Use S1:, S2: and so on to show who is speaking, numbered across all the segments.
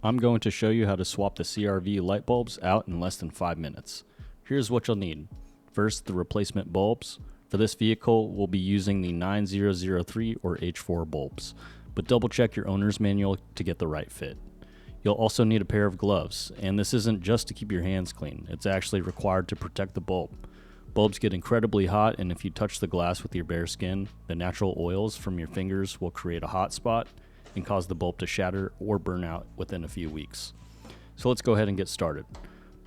S1: I'm going to show you how to swap the CRV light bulbs out in less than 5 minutes. Here's what you'll need. First, the replacement bulbs. For this vehicle, we'll be using the 9003 or H4 bulbs, but double check your owner's manual to get the right fit. You'll also need a pair of gloves, and this isn't just to keep your hands clean, it's actually required to protect the bulb. Bulbs get incredibly hot, and if you touch the glass with your bare skin, the natural oils from your fingers will create a hot spot and cause the bulb to shatter or burn out within a few weeks. So let's go ahead and get started.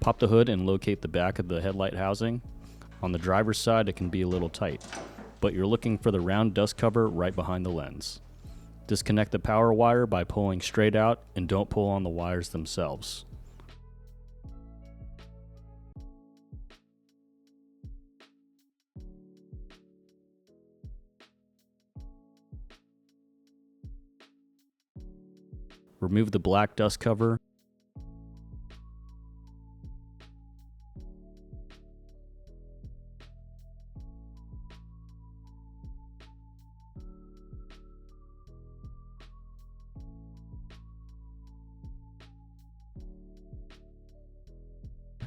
S1: Pop the hood and locate the back of the headlight housing. On the driver's side, it can be a little tight, but you're looking for the round dust cover right behind the lens. Disconnect the power wire by pulling straight out, and don't pull on the wires themselves. Remove the black dust cover.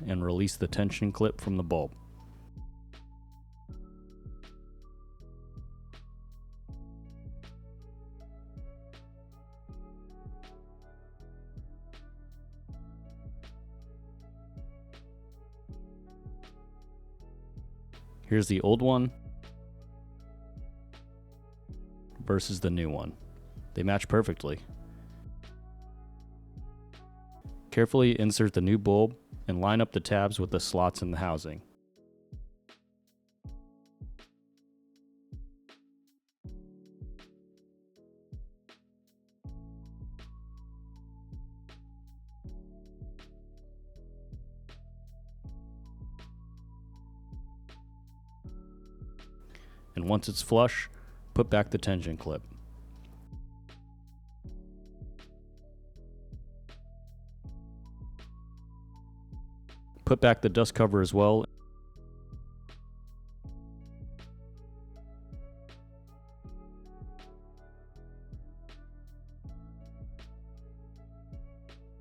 S1: And release the tension clip from the bulb. Here's the old one versus the new one. They match perfectly. Carefully insert the new bulb and line up the tabs with the slots in the housing. And once it's flush, put back the tension clip. Put back the dust cover as well.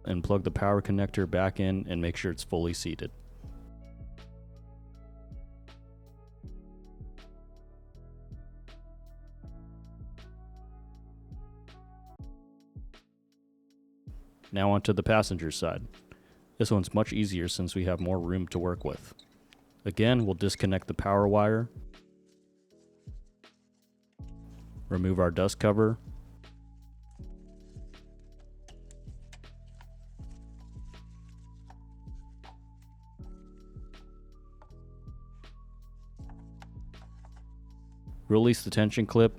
S1: And plug the power connector back in and make sure it's fully seated. Now onto the passenger side. This one's much easier since we have more room to work with. Again, we'll disconnect the power wire, remove our dust cover, release the tension clip,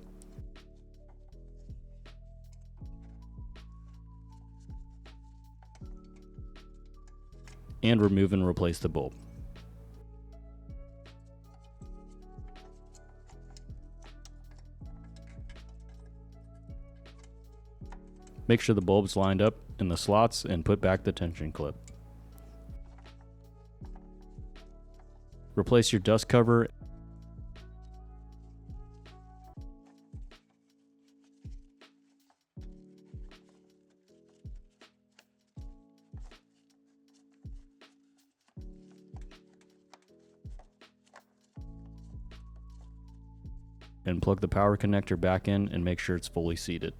S1: and remove and replace the bulb. Make sure the bulb's lined up in the slots and put back the tension clip. Replace your dust cover and plug the power connector back in and make sure it's fully seated.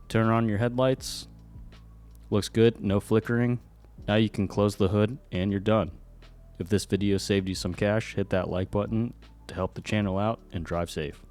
S1: Turn on your headlights. Looks good, no flickering. Now you can close the hood and you're done. If this video saved you some cash, hit that like button to help the channel out and drive safe.